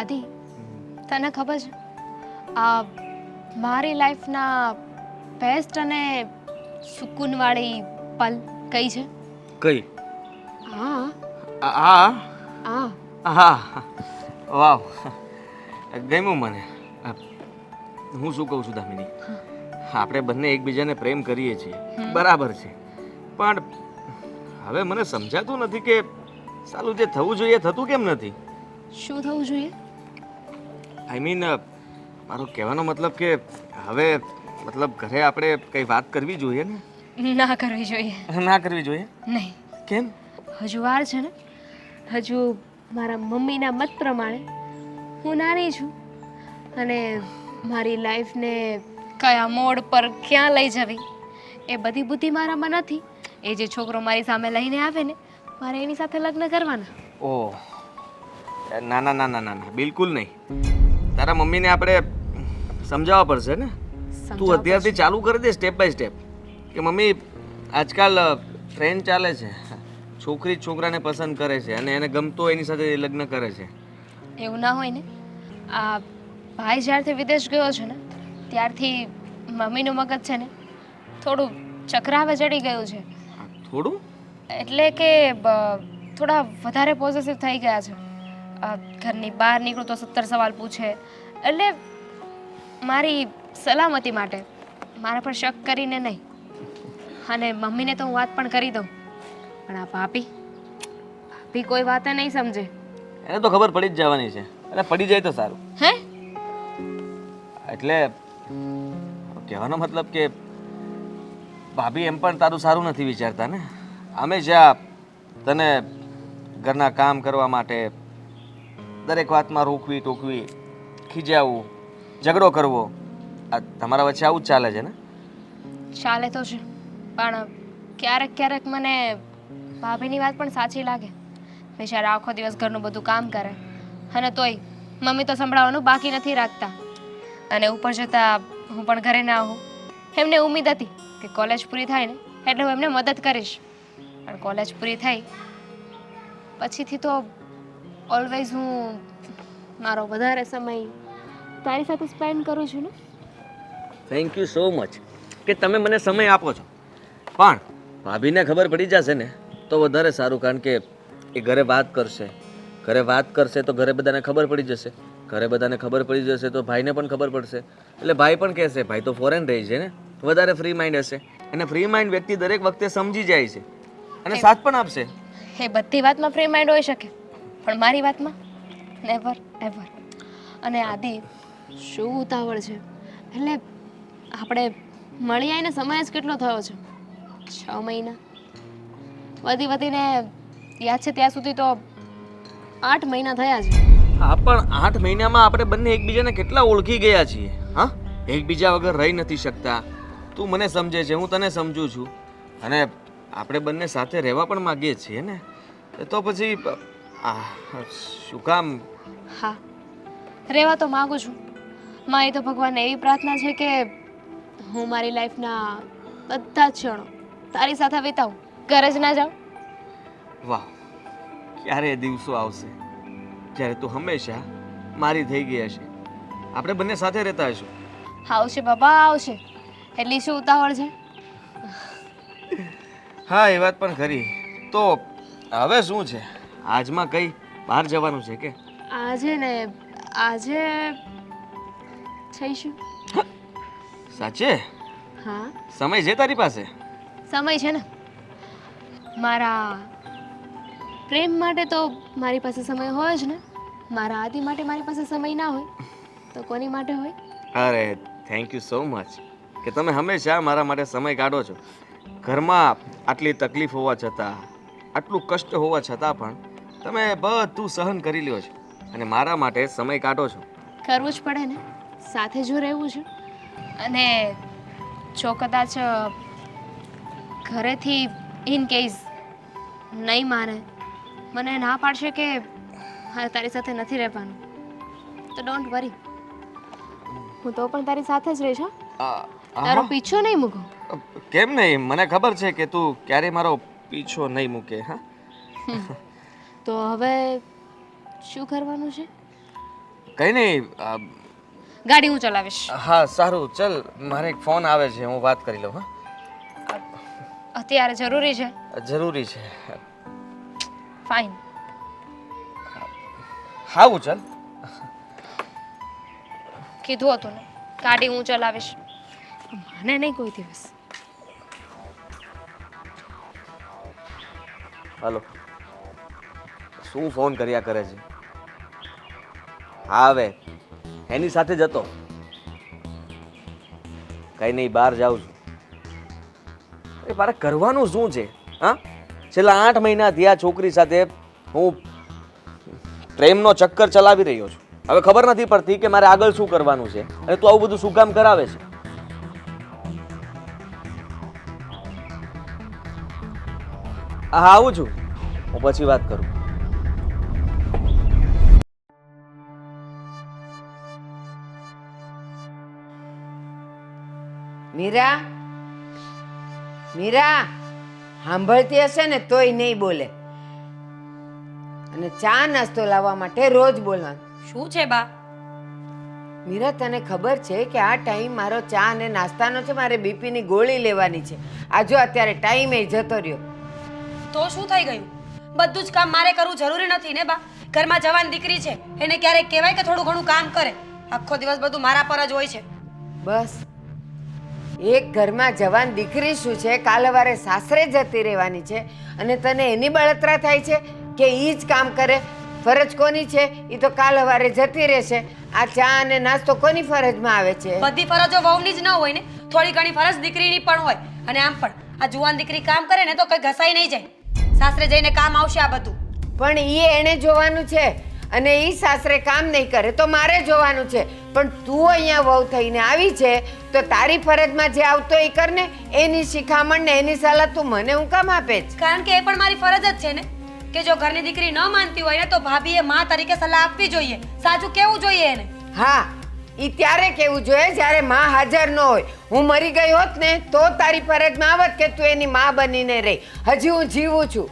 આદિ, તને ખબર છે આ મારી લાઈફના બેસ્ટ અને સુકૂનવાળી પલ કઈ છે? કઈ? હા આ આ હા, વાવ, ગમ્યું મને. હું શું કહું છું દામિની, આપણે બંને એકબીજાને પ્રેમ કરીએ છીએ, બરાબર છે, પણ હવે મને સમજાતું નથી કે સાલું જે થવું જોઈએ એ થતું કેમ નથી. શું થવું જોઈએ? આઈ મીન, મારો કહેવાનો મતલબ કે હવે મતલબ ઘરે આપણે કઈ વાત કરવી જોઈએ ને. ના કરવી જોઈએ. ના કરવી જોઈએ? નહીં, કેમ? હજુ વાર છે ને. હજુ મારા મમ્મીના મત પ્રમાણે હું નાની છું અને મારી લાઈફને કયા મોડ પર ક્યાં લઈ જવી એ બધી બુદ્ધિ મારામાં નથી. એ જે છોકરો મારી સામે લઈને આવે ને, મારે એની સાથે લગ્ન કરવાના. ઓહ, ના ના ના ના ના ના, બિલકુલ નહીં. તારા મમ્મીને આપણે સમજાવવા પડશે ને. તું અત્યારથી ચાલુ કરી દે સ્ટેપ બાય સ્ટેપ કે મમ્મી આજકાલ ટ્રેન્ડ ચાલે છે, છોકરી જ છોકરાને પસંદ કરે છે અને એને ગમતો એની સાથે લગ્ન કરે છે. એવું ના હોય ને. આ ભાઈ જ્યારથી વિદેશ ગયો છે ને ત્યારથી મમ્મીનું મગજ છે ને થોડું ચક્રાવે ચડી ગયું છે. થોડું એટલે કે થોડા વધારે પોઝિટિવ થઈ ગયા છે. ઘરની બહાર નીકળું તો 70 સવાલ પૂછે. એટલે મારી સલામતી માટે મારા પર શક કરીને નહીં. અને મમ્મીને તો હું વાત પણ કરી દઉં, પણ આ ભાભી કોઈ વાતે નહીં સમજે. એને તો ખબર પડી જ જવાની છે. એટલે પડી જાય તો સારું. હે? એટલે કહેવાનો મતલબ કે ભાભી એમ પણ તારું સારું નથી વિચારતા ને. હંમેશા તને ઘરના કામ કરવા માટે દરેક વાતમાં રોકવી ટોકવી, ખીજાવું, ઝઘડો કરવો, આ તમારા વચ્ચે આવું જ ચાલે છે ને? ચાલે તો છે, પણ ક્યારેક ક્યારેક મને ભાભીની વાત પણ સાચી લાગે. બિચારા આખો દિવસ ઘરનું બધું કામ કરે અને તોય મમ્મી તો સંભળાવવાનું બાકી નથી રાખતા. અને ઉપર જતાં હું પણ ઘરે ના આવું. એમને ઉમ્મીદ હતી કે કોલેજ પૂરી થાય ને એટલે હું એમને મદદ કરીશ, પણ કોલેજ પૂરી થઈ પછીથી તો ઓલવેઝ હું મારો વધારે સમય તારી સાથે સ્પેન્ડ કરું છું ને. થેન્ક યુ સો મચ કે તમે મને સમય આપો છો, પણ ભાભીને ખબર પડી જશે ને તો વધારે સારું, કારણ કે એ ઘરે વાત કરશે. ઘરે વાત કરશે તો ઘરે બધાને ખબર પડી જશે. ઘરે બધાને ખબર પડી જશે તો ભાઈને પણ ખબર પડશે. એટલે ભાઈ પણ કહેશે ભાઈ તો ફોરેન રહી છે ને, વધારે ફ્રી માઇન્ડ હશે. અને ફ્રી માઇન્ડ વ્યક્તિ દરેક વખતે સમજી જાય છે અને સાથ પણ આપશે. એ બધી વાતમાં ફ્રી માઇન્ડ હોઈ શકે, પણ મારી વાતમાં નેવર એવર. અને આદિ, શું ઉતાવળ છે? એટલે આપણે મળી આવીને સમય જ કેટલો થયો છે? 6 મહિના. વધીને યાદ છે ત્યાં સુધી તો 8 મહિના થયા છે. હા, પણ 8 મહિનામાં આપણે બંને એકબીજાને કેટલા ઓળખી ગયા છીએ. હા, એકબીજા વગર રહી નથી શકતા. તું મને સમજે છે, હું તને સમજું છું, અને આપણે બંને સાથે રહેવા પણ માંગીએ છીએ ને. તો પછી શું કામ? હા, રહેવા તો માંગુ છું. મારી તો ભગવાનને એવી પ્રાર્થના છે કે હું મારી લાઈફના બધા જ ક્ષણો તારી સાથે વિતાવું, ઘરે જ ના જાઉં. વાહ, ક્યારે એ દિવસો આવશે જ્યારે તું હંમેશા મારી થઈ ગઈ હશે, આપણે બંને સાથે રહેતા હશું. આવશે બાબા, આવશે. એટલી શું ઉતાવળ છે? હા, એ વાત પણ ખરી. તો હવે શું છે? આજમાં કઈ બહાર જવાનું છે કે? આજે જઈશું. સાચે? હા, સમય છે તારી પાસે? સમય છે ને. મારા પ્રેમ માટે તો મારી પાસે સમય હોય જ ને. મારા આદિ માટે મારી પાસે સમય ના હોય તો કોની માટે હોય? અરે, થેન્ક યુ સો મચ કે તમે હંમેશા મારા માટે સમય કાઢો છો. ઘરમાં આટલી તકલીફ હોવા છતાં, આટલું કષ્ટ હોવા છતાં પણ તમે બધું સહન કરી લ્યો છો અને મારા માટે સમય કાઢો છો. કરવું જ પડે ને, સાથે જો રહેવું છે. અને જો કદાચ ઘરેથી ઇન કેસ નહીં માને, મને ના પાડશે કે હા તારી સાથે નથી રહેવાનું, તો ડોન્ટ વરી, હું તો પણ તારી સાથે જ રહીશ. તારો પીછો નહીં મૂકો. કેમ નહીં? મને ખબર છે કે તું ક્યારેય મારો પીછો નહીં મૂકે. હા, તો હવે શું કરવાનું છે? કંઈ નહીં. ગાડી હું ચલાવીશ. હા સારું, ચલ, મારે એક ફોન આવે છે, હું વાત કરી લઉં. હા, અત્યારે જરૂરી છે? જરૂરી છે. ફાઇન. હાવું, ચલ. કીધું હતું ને, ગાડી હું ચલાવીશ. મને નહીં કોઈ દિવસ. હાલો, શું ફોન કર્યા કરે છે? હા, હવે એની સાથે જતો. કઈ નહીં, બહાર જાઉં છું. અરે મારે કરવાનું શું છે? હા, છેલ્લા 8 મહિના થયા છોકરી સાથે હું પ્રેમનો ચક્કર ચલાવી રહ્યો છું. હવે ખબર નથી પડતી કે મારે આગળ શું કરવાનું છે, અને તું આવું બધું શું કામ કરાવે છે? હા, આવું છું, હું પછી વાત કરું. મીરા, મીરા, સાંભળતી હશે ને તોય નહીં બોલે. અને ચા નાસ્તો લાવવા માટે રોજ બોલવાનું. શું છે બા? મીરા, તને ખબર છે કે આ ટાઈમ મારો ચા અને નાસ્તાનો છે, મારે બીપીની ગોળી લેવાની છે. આ જો અત્યારે ટાઈમ એ જતો રહ્યો. તો શું થઈ ગયું? બધું જ કામ મારે કરવું જરૂરી નથી ને બા? ઘરમાં જવાન દીકરી છે, એને ક્યારેક કહેવાય કે થોડું ઘણું કામ કરે? આખો દિવસ બધું મારા પર જ હોય છે. બસ એક ઘરમાં જવાન દીકરી શું છે, કાલ સવારે સાસરે જતી રહેવાની છે, અને તને એની બળતરા થાય છે કે ઈ જ કામ કરે? ફરજ કોની છે? ઈ તો કાલ સવારે જતી રહેશે. આ ચા અને નાસ્તો કોની ફરજમાં આવે છે? બધી ફરજો વહુની જ ન હોય ને, થોડી ઘણી ફરજ દીકરીની પણ હોય. અને આમ પણ આ જુવાન દીકરી કામ કરે ને તો કઈ ઘસાઈ નહીં જાય. સાસરે જઈને કામ આવશે આ બધું. પણ ઈ એને જોવાનું છે, અને ઈ સાસરે કામ નહીં કરે તો મારે જોવાનું છે. પણ તું અહીંયા વહુ થઈને આવી છે તો તારી ફરજમાં જે આવતો એ કર ને. એની શિખામણ ને એની સલાહ તું મને હું કામ આપે છે? કારણ કે એ પણ મારી ફરજ જ છે ને, કે જો ઘરની દીકરી ન માનતી હોય ને તો ભાભીએ માં તરીકે સલાહ આપવી જોઈએ, સાચું કેવું જોઈએ એને. હા, ઈ ત્યારે કેવું જોઈએ જ્યારે માં હાજર ન હોય. હું મરી ગઈ હોત ને તો તારી ફરજમાં આવત કે તું એની માં બનીને રહી. હજી હું જીવું છું,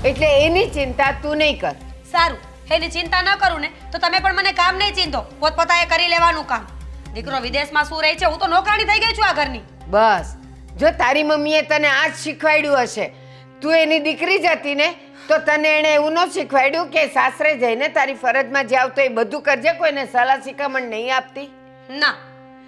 એટલે એની ચિંતા તું નહીં કર. સારું, એની ચિંતા ન કરું ને તો તમે પણ મને કામ નહીં ચીંધો. પોતપોતાએ કરી લેવાનું કામ. દીકરો વિદેશમાં શું રહે છે, હું તો નોકરાણી થઈ ગઈ છું આ ઘરની. બસ જો તારી મમ્મીએ તને આ જ શીખવાડ્યું હશે, તું એની દીકરી જ હતી ને, તો તને એણે એવું ન શીખવાડ્યું કે સાસરે જઈને તારી ફરજમાં જે આવતો એ બધું કરજે, કોઈને સલાહ શિખામણ નહીં આપતી? ના,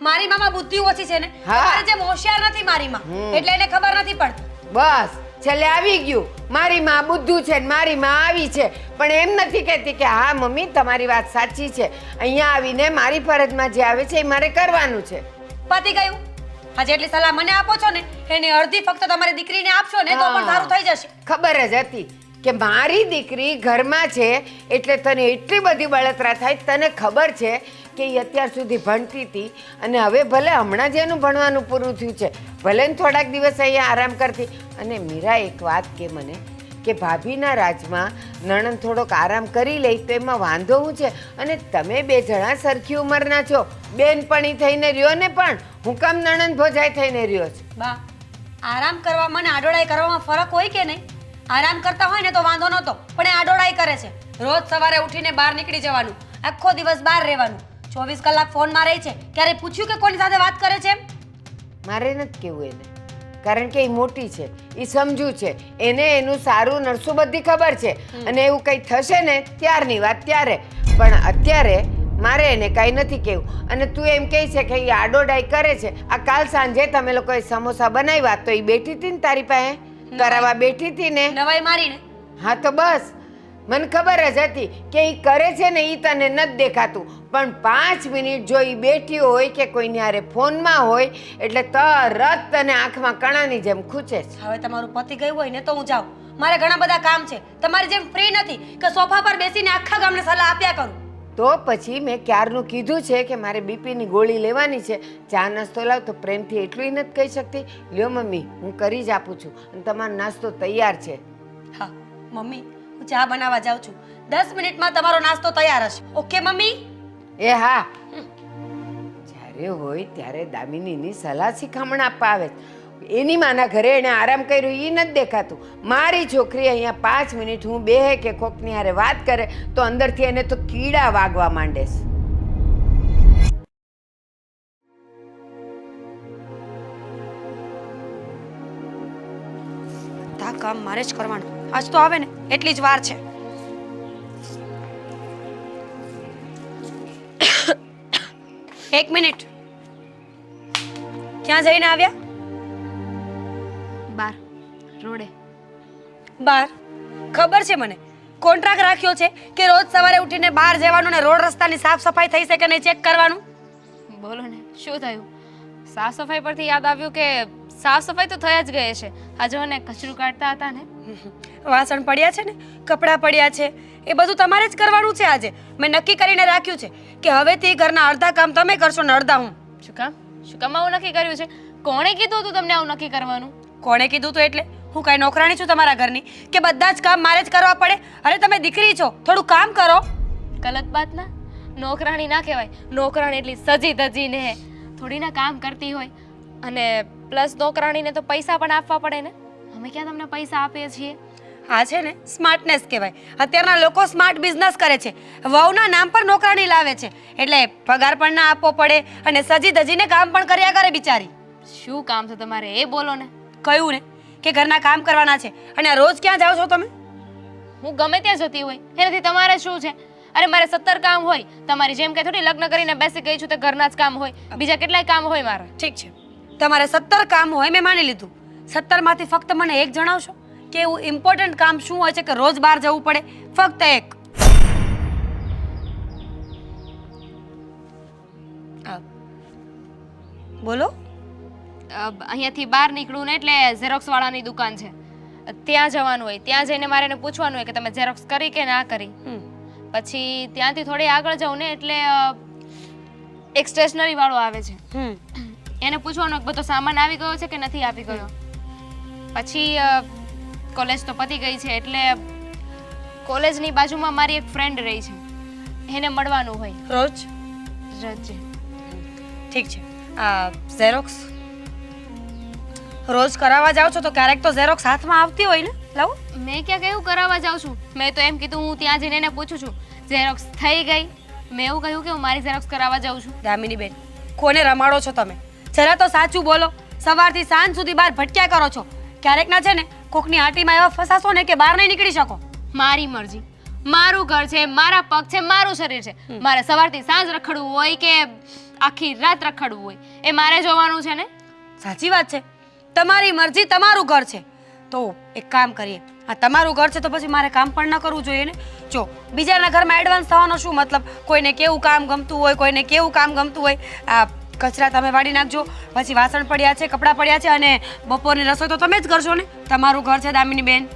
મારી મામા બુદ્ધિ ઓછી છે ને, હા. તમારી જેમ હોશિયાર નથી મારી માં, એટલે એને ખબર નથી પડતી. બસ છેલ્લે આવી ગયું, મારી માં બુદ્ધુ છે ને મારી માં આવી છે. પણ એમ નથી કહેતી કે હા મમ્મી તમારી વાત સાચી છે, અહીંયા આવીને મારી ફરજમાં જે આવે છે એ મારે કરવાનું છે. પતી ગયું. આ જેટલી સલાહ મને આપો છો ને એની અડધી ફક્ત તમારી દીકરીને આપશો ને તો પણ સારું થઈ જશે. ખબર જ હતી કે મારી દીકરી ઘરમાં છે એટલે તને એટલી બધી બળતરા થાય. તને ખબર છે કે એ અત્યાર સુધી ભણતી હતી, અને હવે ભલે હમણાં જ એનું ભણવાનું પૂરું થયું છે, ભલે ને થોડાક દિવસ અહીંયા આરામ કરતી. અને મીરા એક વાત કે મને કે ભાભીના રાજમાં નણંદ થોડોક આરામ કરી લે તો એમાં વાંધો શું છે? અને તમે બે જણા સરખી ઉંમરના છો, બેનપણી થઈને રહ્યો ને, પણ હું કામ નણંદ ભોજાઈ થઈને રહ્યો છે? બા, આરામ કરવામાં ને આડોડાઈ કરવામાં ફરક હોય કે નહીં? આરામ કરતા હોય ને તો વાંધો નહોતો, પણ એ આડોડાઈ કરે છે. રોજ સવારે ઉઠીને બહાર નીકળી જવાનું, આખો દિવસ બહાર રહેવાનું, 24 કલાક ફોનમાં રહે છે. ક્યારે પૂછ્યું કે કોની સાથે વાત કરે છે એમ? મારે નથી કહેવું એને, કારણ કે એ મોટી છે, એ સમજુ છે, એને એનું સારું નરસું બધી ખબર છે. અને એવું કંઈ થશે ને ત્યારની વાત ત્યારે, પણ અત્યારે મારે એને કાંઈ નથી કહેવું. અને તું એમ કહે છે કે એ આડોડાઈ કરે છે. આ કાલ સાંજે તમે લોકોએ સમોસા બનાવ્યા તો એ બેઠી હતી ને તારી પાસે, કરાવવા બેઠી હતી ને? નવાઈ મારીને. હા તો બસ મને ખબર જ હતી કે એ કરે છે ને, એ તને નથી દેખાતું. પણ 5 મિનિટ જો એ બેઠી હોય કે કોઈની હારે ફોનમાં હોય એટલે તરત તને આંખમાં કણાની જેમ ખૂંચે છે. હવે તમારું પતિ ગયું હોય ને તો હું જાઉં, મારે ઘણા બધા કામ છે. તમારી જેમ ફ્રી નથી કે સોફા પર બેસીને આખા ગામને સલાહ આપ્યા કરું. તો પછી મેં ક્યારનું કીધું છે કે મારે બીપીની ગોળી લેવાની છે, ચા નાસ્તો લાવ. તો પ્રેમથી એટલું નથી કહી શકતી, લ્યો મમ્મી હું કરી જ આપું છું અને તમારો નાસ્તો તૈયાર છે. હા મમ્મી, હું ચા બનાવવા જાઉં છું. 10 મિનિટમાં તમારો નાસ્તો તૈયાર હશે. Okay mummy? એ હા, જ્યારે હોય ત્યારે દામિનીની સલાહ શિખામણ આપવા આવે છે. એની માના ઘરે એને આરામ કર્યો એ નથી દેખાતું. મારી છોકરી અહીંયા 5 મિનિટ હું બેહે કે કોકની હારે વાત કરે તો અંદરથી એને તો કીડા વાગવા માંડે છે. કામ મારે જ કરવાનું. આજ તો આવે ને એટલી જ વાર છે. એક મિનિટ, ક્યાં જઈને આવ્યા? બાર રોડે. બહાર? ખબર છે મને, કોન્ટ્રાક્ટ રાખ્યો છે કે રોજ સવારે ઉઠીને બહાર જવાનું ને રોડ રસ્તાની સાફ સફાઈ થઈ છે કે નહીં ચેક કરવાનું. બોલો ને શું થયું? સાફ સફાઈ પરથી યાદ આવ્યું કે સાફ સફાઈ તો થઈ જ ગઈ છે. આ જો ને કચરું કાઢતા હતા ને, વાસણ પડ્યા છે ને, કપડાં પડ્યા છે, એ બધું તમારે જ કરવાનું છે. આજે મેં નક્કી કરીને રાખ્યું છે કે હવેથી ઘરના અડધા કામ તમે કરશો ને અડધા હું. શું કામ? શું કામ આવું નક્કી કર્યું છે? કોણે કીધું હતું તમને આવું નક્કી કરવાનું? કોણે કીધું તું એટલે હું કાંઈ નોકરાણી છું તમારા ઘરની કે બધા જ કામ મારે જ કરવા પડે? અરે તમે દીકરી છો, થોડું કામ કરો. ગલત વાત ના. નોકરાણી ના કહેવાય. નોકરાણી એટલી સજી ધજીને થોડી ના કામ કરતી હોય. અને પ્લસ નોકરાણીને તો પૈસા પણ આપવા પડે ને. અમે ક્યાં તમને પૈસા આપીએ છીએ? આ છે ને સ્માર્ટનેસ કહેવાય. અત્યારના લોકો સ્માર્ટ બિઝનેસ કરે છે, વહુના નામ પર નોકરાણી લાવે છે, એટલે પગાર પણ ના આપવો પડે અને સજી ધજીને કામ પણ કર્યા કરે બિચારી. શું કામ છે તમારે એ બોલો ને. કહ્યું ને કે ઘરના કામ કરવાના છે. અને આ રોજ ક્યાં જાઓ છો તમે? હું ગમે ત્યાં જતી હોય એનાથી તમારે શું છે? અરે મારે 17 કામ હોય. તમારી જેમ કે થોડી લગ્ન કરીને બેસી ગઈ છું તો ઘરના જ કામ હોય. બીજા કેટલાય કામ હોય મારા. ઠીક છે, તમારે 17 કામ હોય મેં માની લીધું. 17 માંથી ફક્ત મને એક જણાવશો કે એવું ઇમ્પોર્ટન્ટ કામ શું હોય છે કે રોજ બહાર જવું પડે? ફક્ત એક. બોલો. અહીંયાથી બહાર નીકળું ને એટલે ઝેરોક્સ વાળાની દુકાન છે, ત્યાં જવાનું હોય. ત્યાં જઈને મારે એને પૂછવાનું હોય કે તમે ઝેરોક્સ કરી કે ના કરી. પછી ત્યાંથી થોડી આગળ જાઉં ને એટલે એક સ્ટેશનરી વાળો આવે છે. એને પૂછવાનું કે બધો સામાન આવી ગયો છે કે નથી આવી ગયો. પછી કોલેજ તો પતી ગઈ છે એટલે કોલેજની બાજુમાં મારી એક ફ્રેન્ડ રહી છે, એને મળવાનું હોય રોજ. રોજ. ઠીક છે. આ ઝેરોક્સ રોજ કરાવવા જાઓ છો તો ક્યારેક તો ઝેરોક્સ હાથમાં આવતી હોય ને? લાવો. મેં ક્યાં કેવું કરાવવા જાઉં છું? મેં તો એમ કીધું હું ત્યાં જઈને એને પૂછું છું ઝેરોક્સ થઈ ગઈ. મેં એવું કહ્યું કે હું મારી ઝેરોક્સ કરાવવા જાઉં છું. દામિની બેન, કોને રમાડો છો તમે? જરા તો સાચું બોલો. સવારથી સાંજ સુધી બહાર ભટક્યા કરો છો. ક્યારેક ના છે ને કોકની આટીમાં એવા ફસાશો ને કે બહાર નહીં નીકળી શકો. મારી મરજી, મારું ઘર છે, મારા પગ છે, મારું શરીર છે. મારે સવારથી સાંજ રખડવું હોય કે આખી રાત રખડવું હોય એ મારે જોવાનું છે ને. સાચી વાત છે, તમારી મરજી, તમારું ઘર છે. તો એક કામ કરીએ, આ તમારું ઘર છે તો પછી મારે કામ પણ ન કરવું જોઈએ ને. જો બીજાના ઘરમાં એડવાન્સ થવાનો શું મતલબ? કોઈને કેવું કામ ગમતું હોય, કોઈને કેવું કામ ગમતું હોય. આ કચરા તમે વાળી નાખજો, પછી વાસણ પડ્યા છે, કપડાં પડ્યા છે, અને બપોરની રસોઈ તો તમે જ કરશો ને. તમારું ઘર છે દામિની બેન.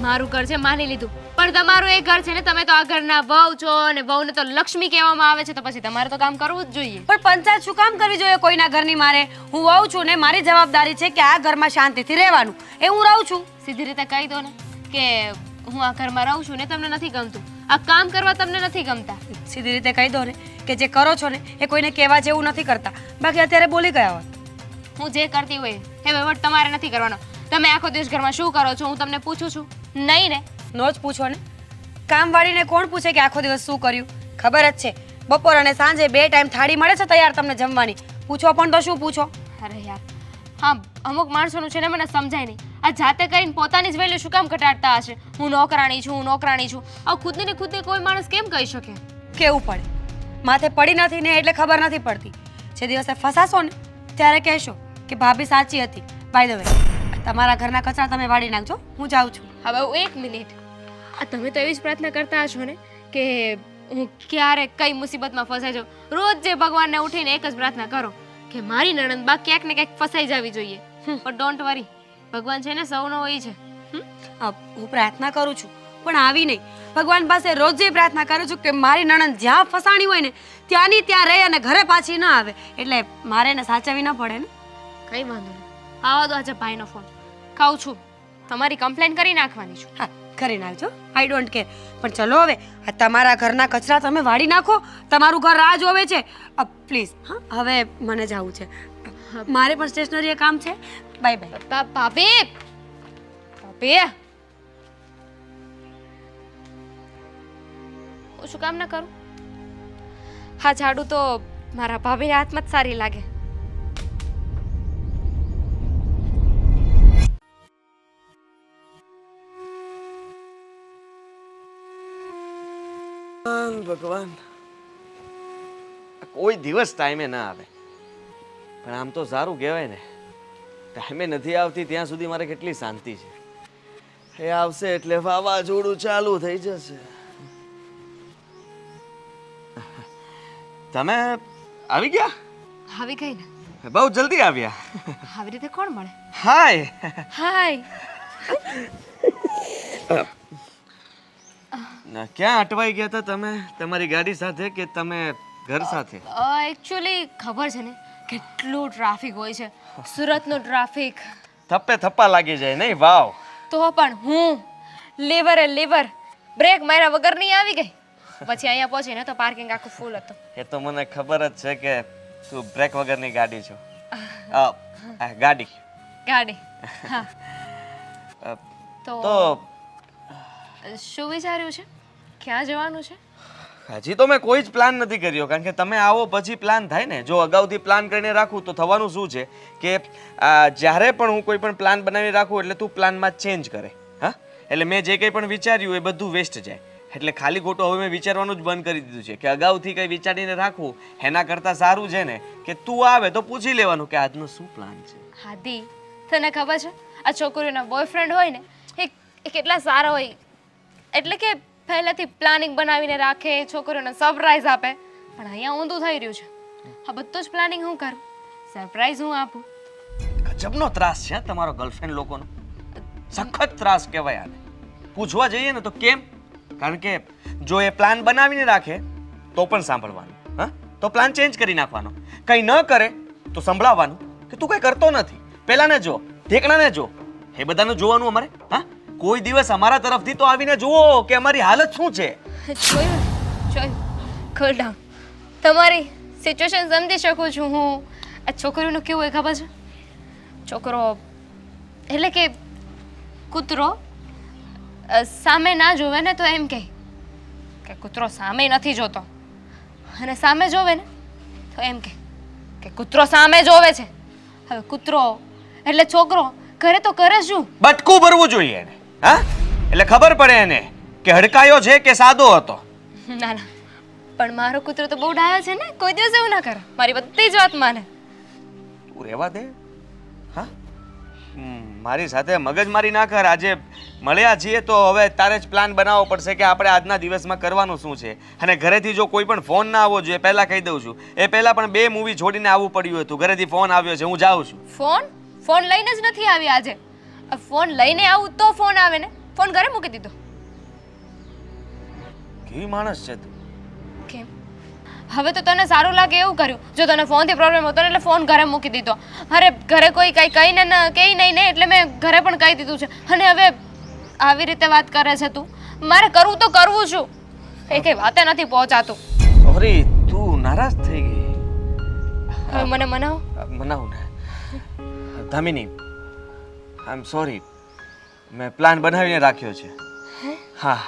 મારું ઘર છે માની લીધું, પણ તમારું એ ઘર છે ને. તમે તો આ ઘરના વહુ છો અને વહુને તો લક્ષ્મી કહેવામાં આવે છે, તો પછી તમારે તો કામ કરવું જ જોઈએ. પણ પંચાયત શું કામ કરવી જોઈએ કોઈના ઘરની? મારે, હું વહુ છું ને, મારી જવાબદારી છે કે આ ઘરમાં શાંતિથી રહેવાનું. એ હું રહું છું. સીધી રીતે કહી દો ને કે હું આ ઘરમાં રહું છું ને તમને નથી ગમતું, આ કામ કરવા તમને નથી ગમતા. સીધી રીતે કહી દો ને કે જે કરો છો ને એ કોઈને કહેવા જેવું નથી કરતા. બાકી અત્યારે બોલી ગયા હોત. હું જે કરતી હોય એ વહીવટ તમારે નથી કરવાનો. તમે આખો દિવસ ઘરમાં શું કરો છો હું તમને પૂછું છું? નહીં ને. નો જ પૂછો ને. કામવાળીને કોણ પૂછે કે આખો દિવસ શું કર્યું? ખબર જ છે, બપોર અને સાંજે 2 ટાઈમ થાળી મળે છે તૈયાર તમને જમવાની. પૂછો પણ તો શું પૂછો? અરે યાર, હા, અમુક માણસોનું છે ને મને સમજાય નહીં. આ જાતે કરીને પોતાની જ વેલ્યુ શું કામ ઘટાડતા હશે? હું નોકરાણી છું, હું નોકરાણી છું. આ ખુદને ખુદને કોઈ માણસ કેમ કહી શકે? કેવું પડે. માથે પડી નથી ને એટલે ખબર નથી પડતી. જે દિવસે ફસાશો ને ત્યારે કહેશો કે ભાભી સાચી હતી. બાય ધ વે, તમારા ઘરના કચરા તમે વાળી નાખજો, હું જાઉં છું. હવે એક મિનિટ, આ તમે તો એવી જ પ્રાર્થના કરતા હશો ને કે હું ક્યારે કઈ મુસીબતમાં ફસાઈ જાઉં. રોજ જે ભગવાનને ઉઠીને એક જ પ્રાર્થના કરો કે મારી નણંદ બા ક્યાંક ને ક્યાંક ફસાઈ જવી જોઈએ. પણ ડોન્ટ વરી, ભગવાન છે ને સૌનો હોય છે. હું પ્રાર્થના કરું છું પણ આવી નહીં. ભગવાન પાસે રોજ જે પ્રાર્થના કરું છું કે મારી નણંદ જ્યાં ફસાણી હોય ને ત્યાંની ત્યાં રહે અને ઘરે પાછી ન આવે. એટલે મારે એને સાચવવી ન પડે ને. કઈ વાંધો નહીં, આવો તો આજે ભાઈનો ફોન. કહું છું તમારી કમ્પ્લેન કરી નાખવાની છું. હા, કરી નાખજો, આઈ ડોન્ટ કેર. પણ ચલો હવે, આ તમારા ઘરના કચરા તમે વાળી નાખો. તમારું ઘર રાહ જોવે છે. પ્લીઝ, હા, હવે મને જવું છે. મારે પણ સ્ટેશનરી કામ છે. Bye bye. ભાભી, ભાભી, હું શું કામ ના કરું? હા, ઝાડુ તો મારા ભાભીના હાથમાં જ સારી લાગે. ભગવાન કોઈ દિવસ ટાઈમે ના આવે પણ આમ તો સારું કહેવાય ને ટાઈમે નથી આવતી ત્યાં સુધી મારે કેટલી શાંતિ છે એ આવશે એટલે વાવાઝોડું ચાલુ થઈ જશે તમે આવી ગયા આવી ગઈ ને બહુ જલ્દી આવ્યા આવી રીતે કોણ મળે હાય હાય ના ક્યાં અટવાઈ ગયા હતા તમે તમારી ગાડી સાથે કે તમે ઘર સાથે એકચ્યુઅલી ખબર છે ને કેટલું ટ્રાફિક હોય છે સુરતનો ટ્રાફિક થપ્પે થપ્પા લાગી જાય નહીં વાવ તો પણ હું લીવર બ્રેક માર્યા વગર નહીં આવી ગઈ પછી અહીંયા પહોંચીને તો પાર્કિંગ આખું ફૂલ હતું એ તો મને ખબર જ છે કે તું બ્રેક વગરની ગાડી છો ગાડી ગાડી હા તો તો શું વિચાર્યું છે ક્યાં જવાનું છે હજી તો મેં કોઈ જ પ્લાન નથી કર્યો કારણ કે તમે આવો પછી પ્લાન થાય ને જો અગાઉથી પ્લાન કરીને રાખું તો થવાનું શું છે કે જ્યારે પણ હું કોઈ પણ પ્લાન બનાવી રાખું એટલે તું પ્લાનમાં ચેન્જ કરે હા એટલે મેં જે કંઈ પણ વિચાર્યું એ બધું વેસ્ટ જાય એટલે ખાલી ખોટું હવે મેં વિચારવાનું જ બંધ કરી દીધું છે કે અગાઉથી કંઈ વિચારીને રાખવું એના કરતાં સારું છે ને કે તું આવે તો પૂછી લેવાનું કે આજનો શું પ્લાન છે હાદી તને ખબર છે આ છોકરીઓના બોયફ્રેન્ડ હોય ને એ કેટલા સારા હોય એટલે કે પહેલાથી પ્લાનિંગ બનાવીને રાખે છોકરીઓને સરપ્રાઈઝ આપે પણ અહીંયા ઊંધું થઈ રહ્યું છે આ બધું જ પ્લાનિંગ હું કરું સરપ્રાઈઝ હું આપું ગજબનો ત્રાસ છે તમારો ગર્લફ્રેન્ડ લોકોનો સખત ત્રાસ કહેવાય આને પૂછવા જઈએ ને તો કેમ કારણ કે જો એ પ્લાન બનાવીને રાખે તો પણ સાંભળવાનું હા તો પ્લાન ચેન્જ કરી નાખવાનો કંઈ ન કરે તો સંભળાવવાનું કે તું કંઈ કરતો નથી પહેલાને જો ઠેકણાને જો એ બધાનું જોવાનું અમારે હા કોઈ દિવસ અમારા તરફથી તો આવીને જુઓ કે અમારી હાલત શું છે જોયું કૂલ ડાઉન તમારી સિચ્યુએશન સમજી શકું છું હું આ છોકરીઓનું કેવું હોય ખબર છે છોકરો એટલે કે કૂતરો સામે ના જોવે ને તો એમ કહે કે કૂતરો સામે નથી જોતો અને સામે જોવે ને તો એમ કહે કે કૂતરો સામે જોવે છે હવે કૂતરો એટલે છોકરો કરે તો કરે શું બટકું ભરવું જોઈએ એને હા એટલે ખબર પડે એને કે હડકાયો છે કે સાદો હતો ના ના પણ મારો કૂતરો તો બહુ ડાયો છે ને કોઈ દિવસ એવું ના કરે મારી બધી જ વાત માને તું રહેવા દે હા મારી સાથે મગજમારી ના કર આજે મળ્યા છીએ તો હવે તારે જ પ્લાન બનાવવો પડશે કે આપણે આજના દિવસમાં કરવાનું શું છે અને ઘરેથી જો કોઈ પણ ફોન ના આવવો જોઈએ પહેલાં કહી દઉં છું એ પહેલાં પણ 2 મૂવી છોડીને આવવું પડ્યું હતું ઘરેથી ફોન આવ્યો છે હું જાઉં છું ફોન લઈને જ નથી આવી આજે ફોન લઈને આવું તો ફોન આવે ને ફોન ઘરે મૂકી દીધો કેવી માણસ છે તું કેમ હવે તો તને સારું લાગે એવું કર્યું જો તને ફોનથી પ્રોબ્લેમ હતો ને એટલે ફોન ઘરે મૂકી દીધો અરે ઘરે કોઈ કંઈ કહીને કહી નહીં ને એટલે મેં ઘરે પણ કહી દીધું છે અને હવે આવી રીતે વાત કરે છે તું મારે કરવું તો કરવું છું એ કંઈ વાતે નથી પહોંચાતું અરે તું નારાજ થઈ ગઈ હવે મને મનાવો મનાવું ને ધામિની આઈ એમ સોરી મેં પ્લાન બનાવીને રાખ્યો છે હા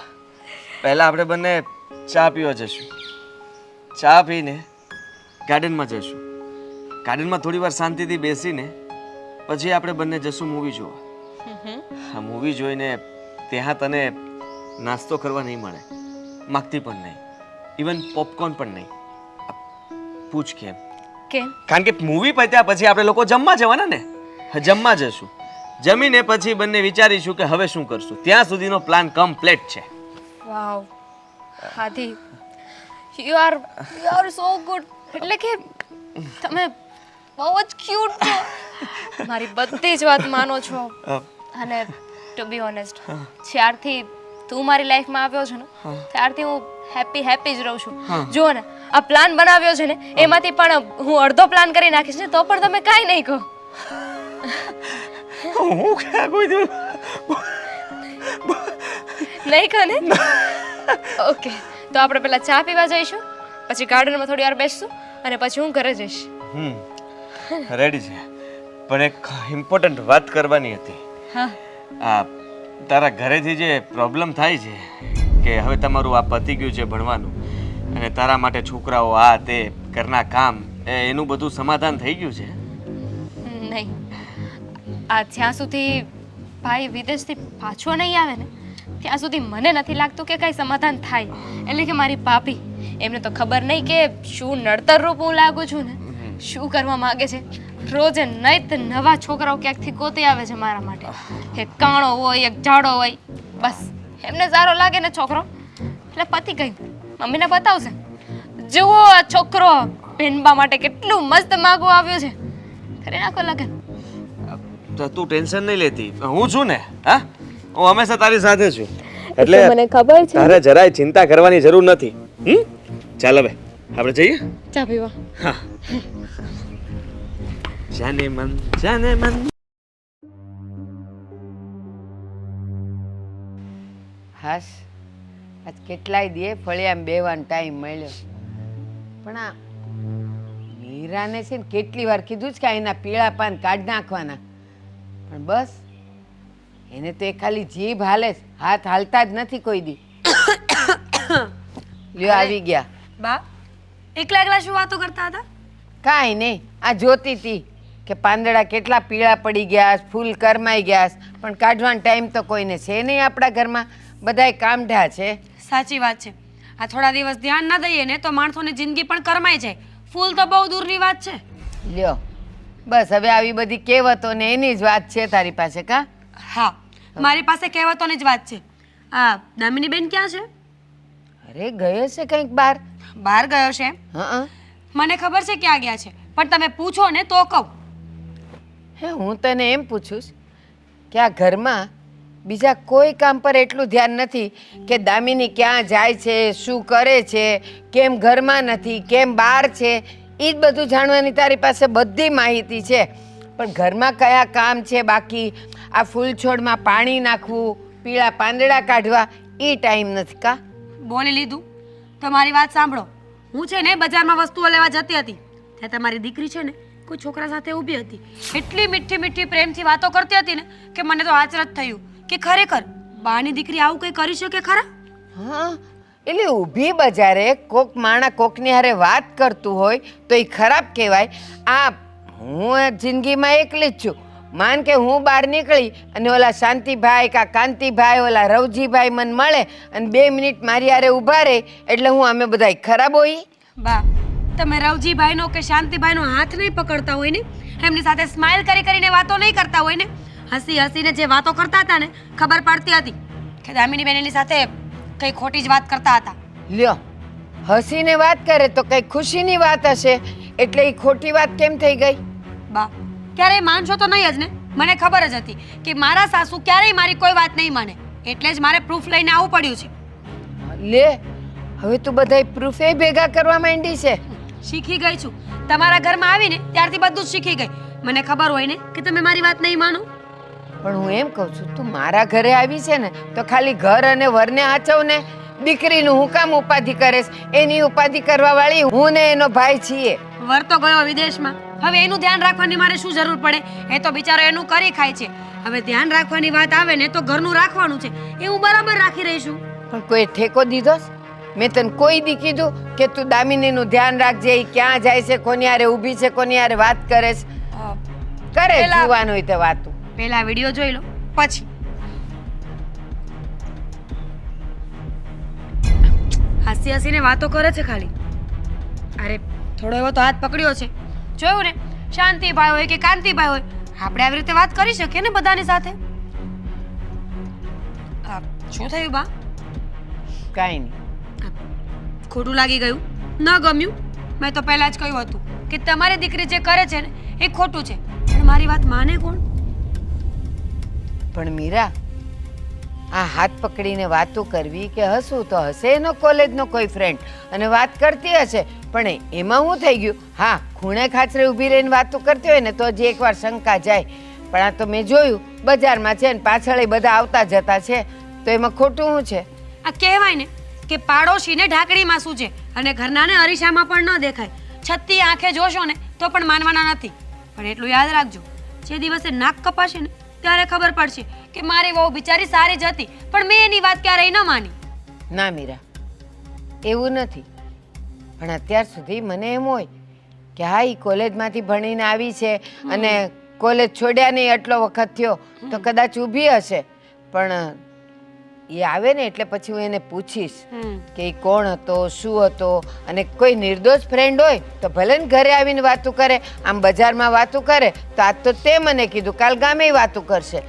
પહેલાં આપણે બંને ચા પીવા જઈશું ચા પીને ગાર્ડનમાં જઈશું ગાર્ડનમાં થોડી વાર શાંતિથી બેસીને પછી આપણે બંને જઈશું મૂવી જોવા હા મૂવી જોઈને ત્યાં તને નાસ્તો કરવા નહીં મળે માગતી પણ નહીં ઇવન પોપકોર્ન પણ નહીં પૂછ કેમ કારણ કે મૂવી પત્યા પછી આપણે લોકો જમવા જવાના ને જમવા જશું જમીને પછી બંને વિચારીશું કે હવે શું કરશું ત્યાં સુધીનો પ્લાન કમ્પ્લીટ છે વાવ હાથી યુ આર સો ગુડ એટલે કે તમે બહુ જ ક્યુટ છો મારી બધી જ વાત માનો છો અને ટુ બી ઓનેસ્ટ જ્યારથી તું મારી લાઈફમાં આવ્યો છે ને ત્યારથી હું હેપી જ રહું છું જુઓ ને આ પ્લાન બનાવ્યો છે ને એમાંથી પણ હું અડધો પ્લાન કરી નાખીશ ને તો પણ તમે કાંઈ નહીં કહો હું ક્યાં કોઈ દઉં નહીં કહો ને ઓકે તો આપણે પહેલા ચા પીવા જઈશું પછી ગાર્ડનમાં થોડી વાર બેસશું અને પછી હું ઘરે જઈશ રેડી છે પણ એક ઇમ્પોર્ટન્ટ વાત કરવાની હતી હા તારા ઘરેથી જે પ્રોબ્લેમ થાય છે કે હવે તમારું આ પતી ગયું છે ભણવાનું અને તારા માટે છોકરાઓ આ તે ઘરના કામ એનું બધું સમાધાન થઈ ગયું છે નહીં આ જ્યાં સુધી ભાઈ વિદેશથી પાછો નહીં આવે ને ત્યાં સુધી મને નથી લાગતું કે કાંઈ સમાધાન થાય એટલે કે મારી ભાભી એમને તો ખબર નહીં કે શું નડતર રૂપ હું લાગુ છું ને શું કરવા માંગે છે. રોજે નહીં નવા છોકરાઓ ક્યાંકથી ગોતી આવે છે મારા માટે. એક કાણો હોય, એક જાડો હોય, બસ એમને સારો લાગે ને છોકરો એટલે પતી ગઈ. મમ્મીને બતાવશે, જુઓ આ છોકરો બેનબા માટે કેટલું મસ્ત માગવું આવ્યું છે, કરી નાખો લગન. તો તું ટેન્શન નહીં લેતી, હું છું ને. હા, હું હંમેશા તારી સાથે છું. એટલે મને ખબર છે. તારે જરાય ચિંતા કરવાની જરૂર નથી. ચાલ હવે આપણે જઈએ. ચા પીવા. હા. જાને મન જાને મન. હાસ આજ કેટલાય દે ફળિયામાં બેવાનો ટાઈમ મળ્યો, પણ આ મીરાને છે ને કેટલી વાર કીધું છે કે એના પીળા પાન કાઢી નાખવાના, પણ બસ એને તો એ ખાલી જીભ હાલે છે, હાથ હાલતા જ નથી કોઈ દી. લ્યો આવી ગયા. બા એકલા એકલા શું વાતો કરતા હતા? કાંઈ નહીં, આ જોતી હતી કે પાંદડા કેટલા પીળા પડી ગયા, ફૂલ કરમાઈ ગયા, પણ કાઢવાનો ટાઈમ તો કોઈને છે નહીં આપણા ઘરમાં, બધાય કામઢા છે. સાચી વાત છે. આ થોડા દિવસ ધ્યાન ના દઈએ ને તો માણસોની જિંદગી પણ કરમાઈ જાય. ફૂલ તો બહુ દૂરની વાત છે. લ્યો બસ હવે આવી બધી કહેવતો ને એની જ વાત છે તારી પાસે કા? હા, મારી પાસે કહેવતોની જ વાત છે. આ દામિની બેન ક્યાં છે? અરે ગયો છે કંઈક બહાર. બહાર ગયો છે? હા મને ખબર છે ક્યાં ગયા છે, પણ તમે પૂછો ને તો કહું. હે, હું તને એમ પૂછું છું કે આ ઘરમાં બીજા કોઈ કામ પર એટલું ધ્યાન નથી કે દામિની ક્યાં જાય છે, શું કરે છે, કેમ ઘરમાં નથી, કેમ બહાર છે, એ જ બધું જાણવાની તારી પાસે બધી માહિતી છે, પણ ઘરમાં કયા કામ છે બાકી, આ ફૂલ છોડમાં પાણી નાખવું, પીળા પાંદડા કાઢવા, એ ટાઈમ નથી કા? બોલી લીધું. તમારી વાત સાંભળો. હું છે ને બજારમાં વસ્તુઓ લેવા જતી હતી, ત્યાં તમારી દીકરી છે ને કોઈ છોકરા સાથે ઊભી હતી. એટલી મીઠી મીઠી પ્રેમથી વાતો કરતી હતી ને કે મને તો આચરત થયું કે ખરેખર બાની દીકરી આવું કંઈ કરી શકે ખરા? હા, એટલે ઊભી બજારે કોક માણા કોકની હારે વાત કરતું હોય તો એ ખરાબ કહેવાય. આ હું જિંદગીમાં એકલી જ છું. માન કે હું બહાર નીકળી અને ઓલા શાંતિભાઈ કા કાંતિભાઈ, ઓલા રવજીભાઈ મને મળે અને 2 મિનિટ મારી હારે ઊભા રહે એટલે હું અમે બધા ખરાબ હોઈ? બા, તમે રવજીભાઈનો કે શાંતિભાઈનો હાથ નહીં પકડતા હોય ને, એમની સાથે સ્માઇલ કરીને વાતો નહીં કરતા હોય ને, હસી હસીને જે વાતો કરતા હતા ને, ખબર પડતી હતી કે દામિની બેન એની સાથે કઈ ખોટી જ વાત કરતા હતા. લ્યો, હસીને વાત કરે તો કઈ ખુશીની વાત હશે, એટલે એ ખોટી વાત કેમ થઈ ગઈ? બા, ક્યારેય માનશો તો નહીં જ ને. મને ખબર જ હતી કે મારા સાસુ ક્યારેય મારી કોઈ વાત નહીં માને, એટલે જ મારે પ્રૂફ લઈને આવવું પડ્યું છે. લે, હવે તું બધાય પ્રૂફ એ ભેગા કરવા માંડી છે. શીખી ગઈ છું. તમારા ઘરમાં આવીને ત્યારથી બધું જ શીખી ગઈ. મને ખબર હોય ને કે તમે મારી વાત નહીં માનો. પણ હું એમ કહું છું, તું મારા ઘરે આવી છે ને તો ખાલી ઘર અને વરને હાચવ ને, દીકરીનું હું કામ ઉપાધિ કરેશ? એની ઉપાધિ કરવા વાળી હું ને એનો ભાઈ છીએ. વર તો ગયો વિદેશમાં, હવે એનું ધ્યાન રાખવાની મારે શું જરૂર પડે? એ તો બિચારો એનું કરી ખાય છે. હવે ધ્યાન રાખવાની વાત આવે ને તો ઘરનું રાખવાનું છે, એ હું બરાબર રાખી રહી છું. પણ કોઈ ઠેકો દીધો? મેં તને કોઈ દી કીધું કે તું દામિનીનું ધ્યાન રાખજે, ઈ ક્યાં જાય છે, કોની હારે ઊભી છે, કોની હારે વાત કરે છે? કરે પેલા- જોવાનું હોય તે વાતું. પહેલા વિડીયો જોઈ લો પછી. હસી હસીને વાતો કરે છે ખાલી. અરે થોડો એવો તો હાથ પકડ્યો છે, જોયું ને? શાંતિભાઈ હોય કે કાંતિભાઈ હોય, આપણે આવી રીતે વાત કરી શકીએ ને બધાની સાથે. શું થયું બા? કાંઈ નહીં. ખોટું લાગી ગયું? ન ગમ્યું? મેં તો પહેલા જ કહ્યું હતું કે તમારી દીકરી જે કરે છે ને એ ખોટું છે, પણ મારી વાત માને કોણ? પણ મીરા, આ હાથ પકડીને વાતો કરવી કે હસવું તો હશે એનો કોલેજનો કોઈ ફ્રેન્ડ અને વાત કરતી હશે, પણ એમાં શું થઈ ગયું? હા, ખૂણે ખાચરે ઊભી રહીને વાતો કરતી હોય ને તો હજી એકવાર શંકા જાય, પણ આ તો મેં જોયું બજારમાં છે ને પાછળ બધા આવતા જતા છે, તો એમાં ખોટું શું છે? આ કહેવાય ને કે પાડોશીને ઢાંકણીમાં શું છે અને ઘરનાને અરીસામાં પણ ન દેખાય. છત્તી આંખે જોશો ને તો પણ માનવાના નથી. પણ એટલું યાદ રાખજો, જે દિવસે નાક કપાશે ને ત્યારે ખબર પડશે કે મારી વહુ બિચારી સારી જ હતી, પણ મેં એની વાત ક્યારેય ન માની. ના મીરા, એવું નથી. પણ અત્યાર સુધી મને એમ હોય કે હા, એ કોલેજમાંથી ભણીને આવી છે અને કોલેજ છોડ્યા નહીં એટલો વખત થયો તો કદાચ ઊભી હશે, પણ એ આવે ને એટલે પછી હું એને પૂછીશ કે એ કોણ હતો શું હતો, અને કોઈ નિર્દોષ ફ્રેન્ડ હોય તો ભલે ને ઘરે આવીને વાતું કરે, આમ બજારમાં વાતું કરે તો આજ તો તે મને કીધું, કાલ ગામે વાતું કરશે,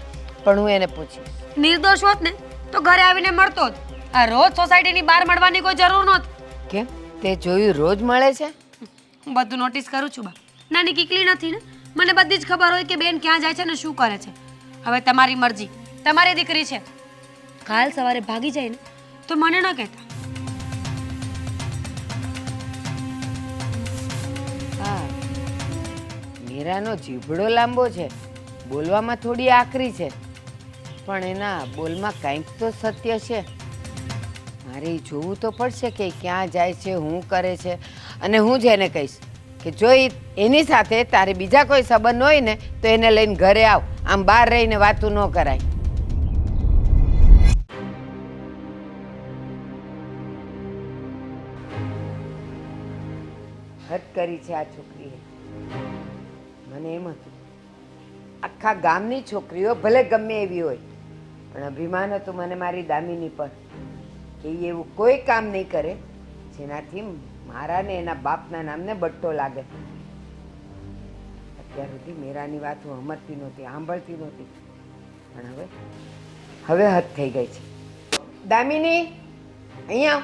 પણ હું એને પૂછીશ. નિર્દોષ હોત ને તો ઘરે આવીને મળતો જ. આ રોજ સોસાયટીની બહાર મળવાની કોઈ જરૂર નહોતી. કેમ તે જોયું રોજ મળે છે? હું બધું નોટિસ કરું છું બા. નાની કીકલી નથી ને, મને બધી જ ખબર હોય કે બેન ક્યાં જાય છે ને શું કરે છે. હવે તમારી મરજી, તમારી દીકરી છે. કાલ સવારે ભાગી જાય ને તો મને ન કહેતા. હા, મીરાનો જીભડો લાંબો છે, બોલવામાં થોડી આકરી છે, પણ એના બોલમાં કંઈક તો સત્ય છે. મારે ઈ જોવું તો પડશે કે ઈ ક્યાં જાય છે, શું કરે છે, અને હું જ એને કહીશ કે જો એની સાથે તારે બીજા કોઈ સંબંધ હોય ને તો એને લઈને ઘરે આવ, આમ બહાર રહીને વાતું ન કરાય. હદ કરી છે આ છોકરીએ. મને એમ હતું આખા ગામની છોકરીઓ ભલે ગમે એવી હોય, પણ અભિમાન હતું મને મારી દામિની પર કે ઈ એવું કોઈ કામ નહીં કરે જેનાથી મારા ને એના બાપના નામને બટ્ટો લાગે. અત્યાર સુધી મીરાની વાત હું સમજતી નહોતી, સાંભળતી નહોતી, પણ હવે હદ થઈ ગઈ છે. દામિની, અહીંયા આવ.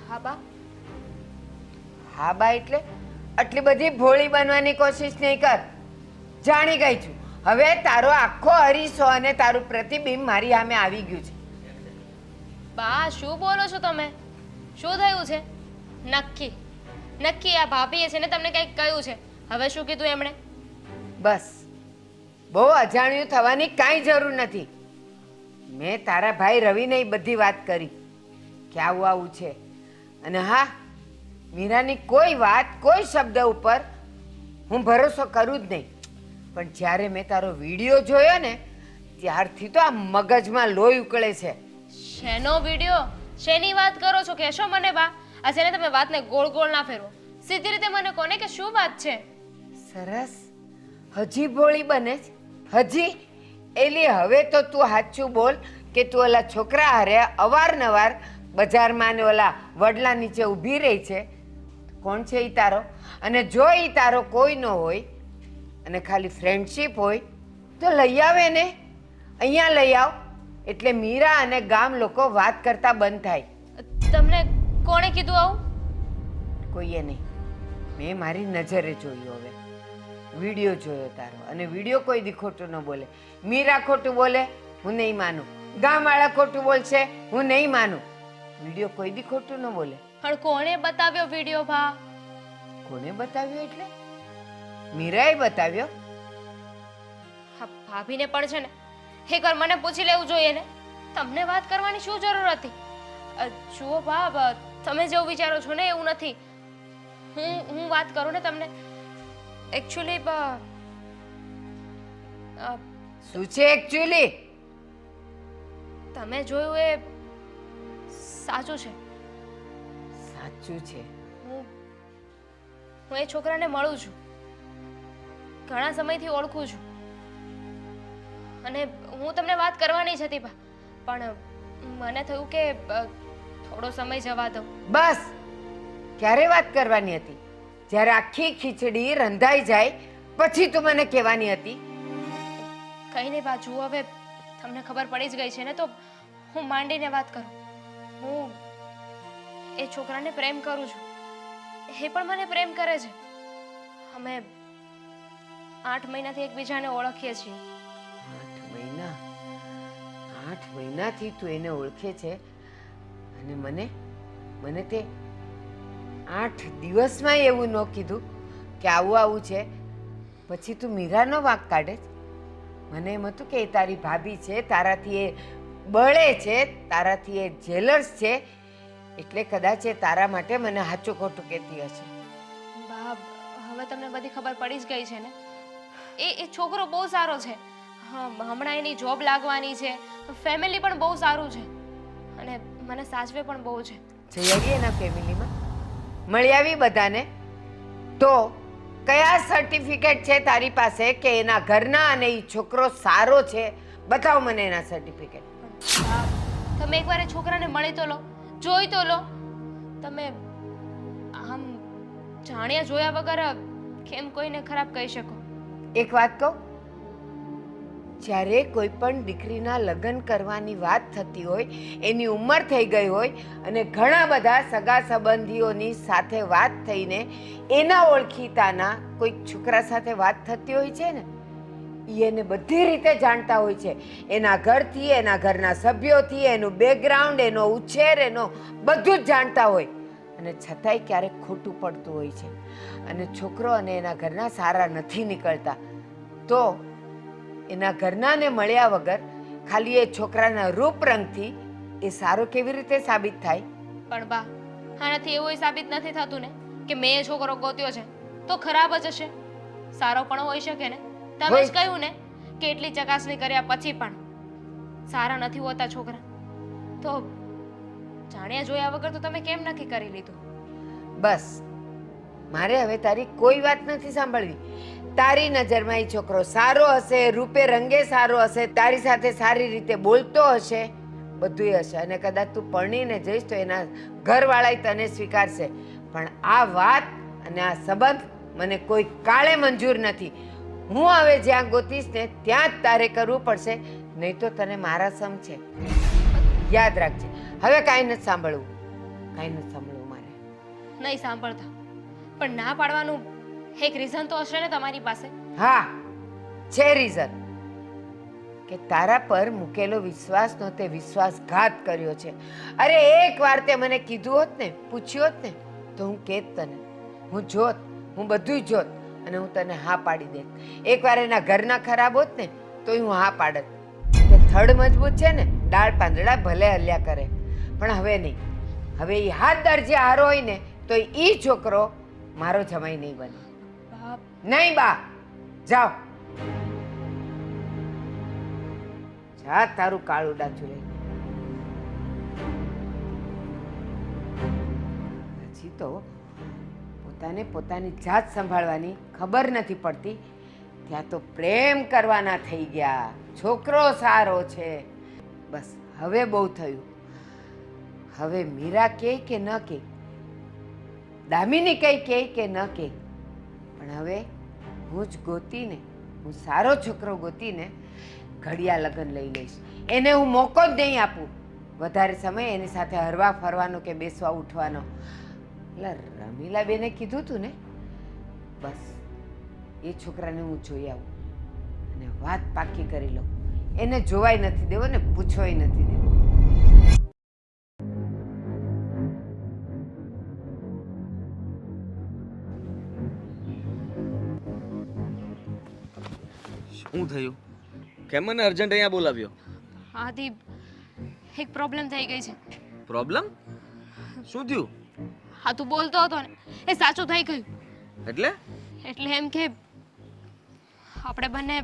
હા બા. હા બા એટલે આટલી બધી ભોળી બનવાની કોશિશ નહીં કર. જાણી ગઈ છું હવે તારો આખો અરીસો અને તારું પ્રતિબિંબ મારી સામે આવી ગયું છે. બા શું બોલો છો તમે? શું થયું છે? નક્કી આ ભાભીએ છે ને તમને કંઈક કહ્યું છે. હવે શું કીધું એમણે? બસ, બહુ અજાણ્યું થવાની કાંઈ જરૂર નથી. મેં તારા ભાઈ રવિને ઈ બધી વાત કરી કે આવું આવું છે, અને હા, મીરાની કોઈ વાત કોઈ શબ્દ ઉપર હું ભરોસો કરું જ નહીં. પણ જ્યારે મેં તારો વિડીયો જોયો ને ત્યારથી તો આ મગજમાં લોહી ઉકળે છે. શેનો વિડીયો? શેની વાત કરો છો? કહેશો મને બા? આ છે ને તમે વાતને ગોળ ગોળ ના ફેરવો, સીધી રીતે મને કોને કે શું વાત છે. સરસ, હજી ભોળી બને છે? હજી? એલી હવે તો તું સાચું બોલ કે તું ઓલા છોકરા હારે અવારનવાર બજારમાં ને ઓલા વડલા નીચે ઊભી રહી છે. કોણ છે ઈ તારો? અને જો ઈ તારો કોઈ ન હોય અને ખાલી ફ્રેન્ડશીપ હોય તો લઈ આવે ને, અહીંયા લઈ આવ, એટલે મીરા અને ગામ લોકો વાત કરતા બંધ થાય. તમને કોણે કીધું આવું? કોઈએ નહીં, મેં મારી નજરે જોયું. હવે વિડીયો જોયો તારો, અને વિડીયો કોઈ દી ખોટું ન બોલે. મીરા ખોટું બોલે હું નહીં માનું, ગામવાળા ખોટું બોલશે હું નહીં માનું, વિડીયો કોઈ દી ખોટું ન બોલે. પણ કોણે બતાવ્યો વિડીયો બા? કોને બતાવ્યો એટલે? મીરાએ બતાવ્યો. હા, ભાભીને પણ છે ને એકવાર મને પૂછી લેવું જોઈએ ને, તમને વાત કરવાની શું જરૂર હતી? જુઓ બા, તમે જેવું વિચારો છો ને એવું નથી. હું વાત કરું ને તમને, એકચ્યુઅલી શું છે એકચ્યુઅલી? તમે જોયું એ સાચું છે. સાચું છે? હું એ છોકરાને મળું છું, ઘણા સમયથી ઓળખું છું, અને હું તમને વાત કરવાની જ હતી બા, પણ મને થયું કે થોડો સમય જવા દો. બસ, ક્યારે વાત કરવાની હતી? જ્યારે આખી ખીચડી રંધાઈ જાય પછી તું મને કહેવાની હતી. કઈ નહીં બા, જુઓ હવે તમને ખબર પડી જ ગઈ છે ને, તો હું માંડીને વાત કરું. હું એ છોકરાને પ્રેમ કરું છું, એ પણ મને પ્રેમ કરે છે. અમે 8 મહિનાથી એકબીજાને ઓળખીએ છીએ. 8 મહિના? 8 મહિનાથી તું એને ઓળખે છે, અને મને તે 8 દિવસમાં એવું ન કીધું કે આવું આવું છે, પછી તું મીરાનો વાંક કાઢે છે. મને એમ હતું કે એ તારી ભાભી છે, તારાથી એ બળે છે, તારાથી એ જેલર્સ છે, એટલે કદાચ એ તારા માટે મને સાચું ખોટું કહેતી હશે. બા, હવે તમને બધી ખબર પડી જ ગઈ છે ને. એ છોકરો બહુ સારો છે. હમણાં એની જોબ લાગવાની છે, ફેમિલી પણ બહુ સારું છે, અને મને સાચવે પણ બહુ છે. જઈ આવીએ એના ફેમિલીમાં, મળી આવી બધાને, તો કયા સર્ટિફિકેટ છે તારી પાસે કે એના ઘરના અને એ છોકરો સારો છે? બતાવ મને એના સર્ટિફિકેટ. બા, તમે એકવાર એ છોકરાને મળી તો લો, જોઈ તો લો. તમે આમ જાણ્યા જોયા વગર કેમ કોઈને ખરાબ કહી શકો? એક વાત કહું, જ્યારે કોઈ પણ દીકરીના લગ્ન કરવાની વાત થતી હોય, એની ઉંમર થઈ ગઈ હોય અને ઘણા બધા સગા સંબંધીઓની સાથે વાત થઈને એના ઓળખીતાના કોઈ છોકરા સાથે વાત થતી હોય છે ને, ઈ એને બધી રીતે જાણતા હોય છે. એના ઘરથી, એના ઘરના સભ્યોથી, એનું બેકગ્રાઉન્ડ, એનો ઉછેર, એનો બધું જ જાણતા હોય, અને છતાંય ક્યારેક ખોટું પડતું હોય છે અને છોકરો અને એના ઘરના સારા નથી નીકળતા. તો એના ઘરનાને મળ્યા વગર ખાલી એ છોકરાના રૂપ રંગથી એ સારો કેવી રીતે સાબિત થાય? પણ બા, આનાથી એવું સાબિત નથી થતું ને કે મેં એ છોકરો ગોત્યો છે તો ખરાબ જ હશે. સારો પણ હોઈ શકે ને. તમે જ કહ્યું ને કે એટલી ચકાસણી કર્યા પછી પણ સારા નથી હોતા છોકરા. તો જાણ્યા જોયા વગર તો તમે કેમ નક્કી કરી લીધું? બસ, મારે હવે તારી કોઈ વાત નથી સાંભળવી. તારી નજરમાં એ છોકરો સારો હશે, રૂપે રંગે સારો હશે, તારી સાથે સારી રીતે બોલતો હશે, બધુંય હશે, અને કદાચ તું પરણીને જઈશ તો એના ઘરવાળાય તને સ્વીકારશે. પણ આ વાત અને આ સંબંધ મને કોઈ કાળે મંજૂર નથી. હું હવે જ્યાં ગોતીશ ને ત્યાં જ તારે કરવું પડશે, નહીં તો તને મારા સમ છે. યાદ રાખજે. હવે કાંઈ નથી સાંભળવું, કાંઈ નથી સાંભળવું મારે. નહીં સાંભળતા, પણ ના પાડવાનું એક રીઝન તો હશે ને તમારી પાસે? હા, છે રીઝન કે તારા પર મૂકેલો વિશ્વાસનો તે વિશ્વાસઘાત કર્યો છે. અરે એકવાર તે મને કીધું હોત ને, પૂછ્યું હોત ને, તો હું કહેત તને, હું જોત, હું બધુંય જોત અને હું તને હા પાડી દેત. એકવાર એના ઘરના ખરાબ હોત ને તો હું હા પાડત કે થડ મજબૂત છે ને, દાળ પાંદડા ભલે હલ્યા કરે. પણ હવે નહીં. હવે એ હાથ દરજે હારો હોય ને તો એ છોકરો મારો જમાઈ નહીં બને. બાપ, નહીં બા, જાઓ, જા તારું કાળું ડાચું લઈ. હજી તો પોતાને પોતાની જાત સંભાળવાની ખબર નથી પડતી, ત્યાં તો પ્રેમ કરવાના થઈ ગયા. છોકરો સારો છે. બસ હવે બહુ થયું. હવે મીરા કહે કે ન કહે, દામિની કઈ કહે કે ન કહે, પણ હવે હું જ ગોતીને, હું સારો છોકરો ગોતીને ઘડિયા લગ્ન લઈ લઈશ. એને હું મોકો જ નહીં આપું વધારે સમય એની સાથે હરવા ફરવાનો કે બેસવા ઉઠવાનો. એટલે રમીલાબેને કીધું તું ને, બસ એ છોકરાને હું જોઈ આવું અને વાત પાકી કરી લઉં. એને જોવાય નથી દેવો ને પૂછવાય નથી દેવો. શું થયું? કેમ મને અર્જન્ટ અહીંયા બોલાવ્યો? આદિ, એક પ્રોબ્લેમ થઈ ગઈ છે. પ્રોબ્લેમ? શું થયું? હા, તું બોલતો હતો ને એ સાચું થઈ ગયું. એટલે? એટલે એમ કે આપણે બંને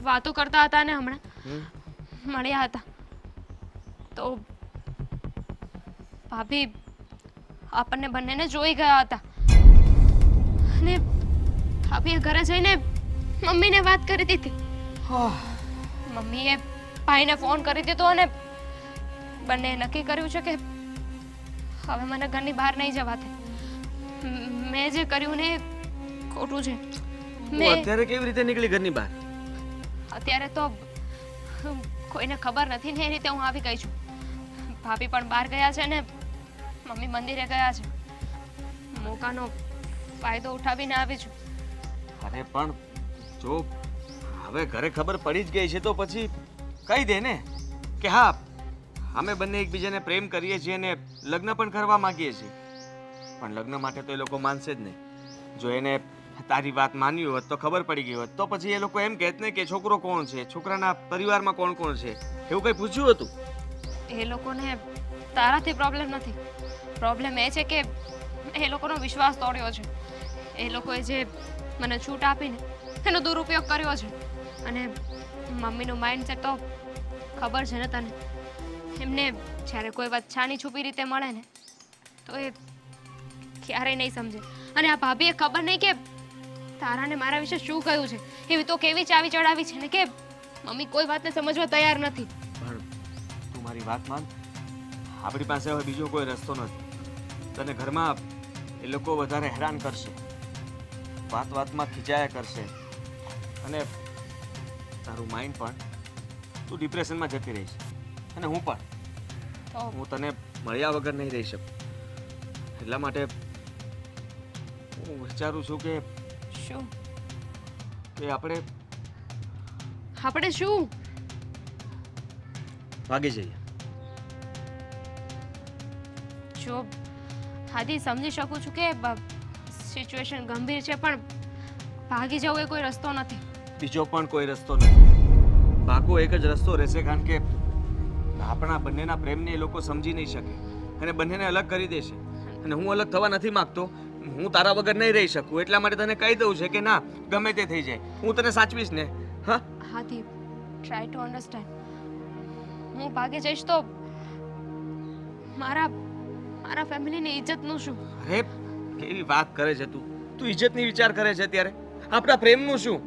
વાતો કરતા હતા ને હમણાં મળ્યા હતા તો ભાભી આપણને બંનેને જોઈ ગયા હતા અને ભાભીએ ઘરે જઈને મમ્મીને વાત કરી દીધી. મમ્મીએ ભાઈને ફોન કરી દીધો અને બંને નક્કી કર્યું છે કે હવે મને ઘરની બહાર નહીં જવા દે. મેં જે કર્યું ને ખોટું છે. તું અત્યારે કેવી રીતે નીકળી ઘરની બહાર? અત્યારે તો કોઈને ખબર નથી ને એ રીતે હું આવી ગઈ છું. ભાભી પણ બહાર ગયા છે ને મમ્મી મંદિરે ગયા છે. મોકાનો ફાયદો ઉઠાવીને આવી છું. અરે પણ જો હવે ઘરે ખબર પડી જ ગઈ છે તો પછી કહી દે ને કે હા, અમે બંને એકબીજાને પ્રેમ કરીએ છીએ અને લગ્ન પણ કરવા માંગીએ છીએ. પણ લગ્ન માટે તો એ લોકો માનશે જ નહીં. જો એને તારી વાત માન્યું હોત તો ખબર પડી ગઈ હોત તો પછી એ લોકો એમ કહેત ને કે છોકરો કોણ છે, છોકરાના પરિવારમાં કોણ કોણ છે, એવું કંઈ પૂછ્યું હતું? એ લોકોને તારાથી પ્રોબ્લેમ નથી. પ્રોબ્લેમ એ છે કે એ લોકોનો વિશ્વાસ તોડ્યો છે. એ લોકોએ જે મને છૂટ આપીને એનો દુરુપયોગ કર્યો છે. અને મમ્મીનું માઇન્ડસેટ તો ખબર છે ને તને. એમને જ્યારે કોઈ વાત છાની છુપી રીતે મળે ને તો એ ક્યારેય નહીં સમજે. અને આ ભાભીએ ખબર નહીં કે તારાને મારા વિશે શું કહ્યું છે? એવી તો કેવી ચાવી ચડાવી છે ને કે મમ્મી કોઈ વાતને સમજવા તૈયાર નથી. પણ તું મારી વાત માન. આપણી પાસે હવે બીજો કોઈ રસ્તો નથી. તને ઘરમાં એ લોકો વધારે હેરાન કરશે, વાત વાતમાં ખીચાયા કરશે, અને તારું માઇન્ડ પણ તું ડિપ્રેશનમાં જતી રહીશ. અને હું પણ તો હું તને મળ્યા વગર નહીં રહી શકું. એટલા માટે હું વિચારું છું કે શું આપણે આપણે શું ભાગી જઈએ. જો હાદી સમજી શકું છું કે સિચ્યુએશન ગંભીર છે, પણ ભાગી જવું એ કોઈ રસ્તો નથી. બીજો પણ કોઈ રસ્તો નથી. ભાગવો એક જ રસ્તો રહેશે, કારણ કે આપણા બંનેના પ્રેમને એ લોકો સમજી નહીં શકે અને બંનેને અલગ કરી દેશે. અને હું અલગ થવા નથી માંગતો. હું તારા વગર નહીં રહી શકું. એટલા માટે તને કહી દઉં છે કે ના, ગમે તે થઈ જાય, હું તને સાચવીશ ને. હા, હાદી ટ્રાય ટુ અન્ડરસ્ટેન્ડ. હું ભાગી જઈશ તો મારા ફેમિલીની ઇજ્જતનું શું? અરે કેવી વાત કરે છે તું. તું ઇજ્જતની વિચાર કરે છે ત્યારે આપણા પ્રેમનું શું?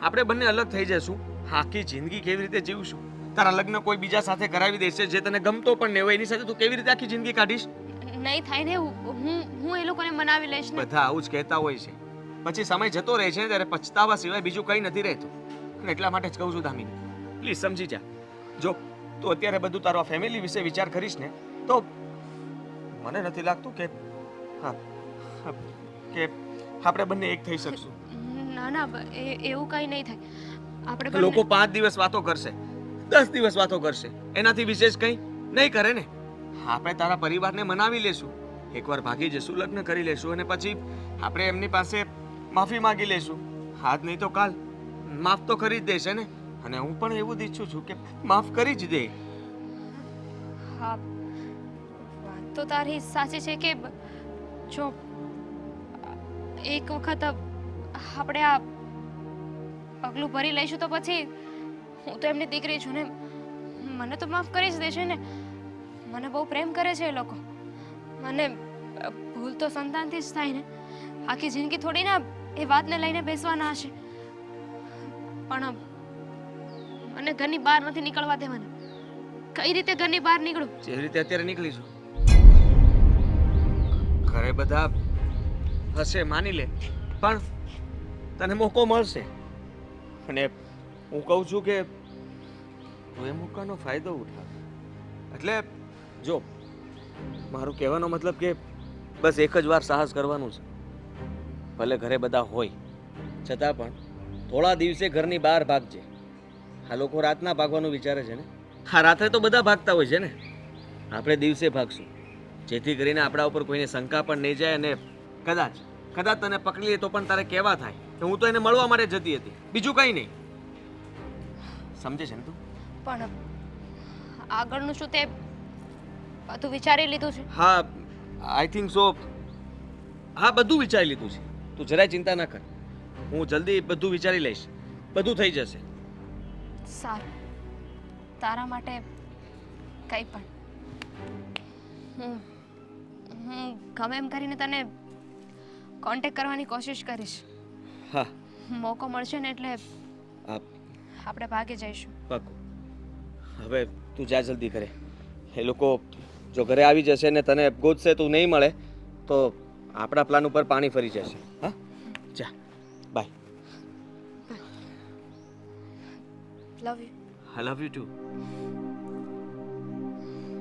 આપણે બંને અલગ થઈ જશું, આખી જિંદગી કેવી રીતે જીવશું? તારા લગ્ન કોઈ બીજા સાથે કરાવી દેશે જે તને ગમતો પણ નહીં હોય, એની સાથે તું કેવી રીતે આખી જિંદગી કાઢીશ? નહીં થાય ને. હું એ લોકોને મનાવી લઈશ ને. બધા આવું જ કહેતા હોય છે, પછી સમય જતો રહે છે ત્યારે પછતાવા સિવાય બીજું કંઈ નથી રહેતું. અને એટલા માટે જ કહું છું દામિની, પ્લીઝ સમજી જા. જો તું અત્યારે બધું તારા ફેમિલી વિશે વિચાર કરીશ ને તો મને નથી લાગતું કે આપણે બંને એક થઈ શકશું. ના ના, એવું કંઈ નહીં થાય. આપણે લોકો 5 દિવસ વાતો કરશે, 10 દિવસ વાતો કરશે, એનાથી વિશેષ કંઈ નહીં કરે ને. આપણે તારા પરિવારને મનાવી લેશું, એકવાર ભાગી જશું, લગ્ન કરી લેશું, અને પછી આપણે એમની પાસે માફી માંગી લેશું. આજ નહીં તો કાલ માફ તો કરી જ દેશે ને. અને હું પણ એવું જ ઈચ્છું છું કે માફ કરી જ દે. હા, વાત તો તારી સાચી છે કે જો એક વખત આપણે આ પગલું ભરી લઈશું તો પછી હું તો એમની દીકરી છું ને, મને તો માફ કરી જ દેશે ને. મને બહુ પ્રેમ કરે છે એ લોકો. મને ભૂલ તો સંતાનથી જ થાય ને. આખી જિંદગી થોડી ના એ વાતને લઈને બેસવાના હશે. પણ મને ઘરની બહાર નથી નીકળવા દેવાના. કઈ રીતે ઘરની બહાર નીકળું? જે રીતે અત્યારે નીકળીશું. ઘરે બધા હશે માની લે, પણ તને મોકો મળશે. અને હું કહું છું કે તું એ મોકાનો ફાયદો ઉઠાવ. એટલે જો મારું કહેવાનો મતલબ કે બસ એક જ વાર સાહસ કરવાનું છે. ભલે ઘરે બધા હોય છતાં પણ થોડા દિવસે ઘરની બહાર ભાગજે. આ લોકો રાતના ભાગવાનું વિચારે છે ને. હા, રાત્રે તો બધા ભાગતા હોય છે ને. આપણે દિવસે ભાગશું, જેથી કરીને આપણા ઉપર કોઈને શંકા પણ નહીં જાય. અને કદાચ તને પકડી લે તો પણ તારે કહેવા થાય કે હું તો એને મળવા માટે જતી હતી, બીજું કંઈ નહીં. સમજે છે ને તું? પણ આગળનું શું તે બધું વિચારી લીધું છે? હા, આઈ થિંક સો. હા, બધું વિચારી લીધું છે. તું જરાય ચિંતા ન કર. હું જલ્દી બધું વિચારી લઈશ. બધું થઈ જશે. સારું, તારા માટે કંઈ પણ. હું ગમે એમ કરીને તને કોન્ટેક્ટ કરવાની કોશિશ કરીશ. હા, મોકો મળશે ને એટલે આપ આપણે ભાગી જઈશું. પાક્કું. હવે તું જા જલ્દી કરે. એ લોકો જો ઘરે આવી જશે ને તને ગોતશે, તું નહીં મળે તો આપણા પ્લાન ઉપર પાણી ફરી જશે. હા, જા, bye. Love you. I love you two.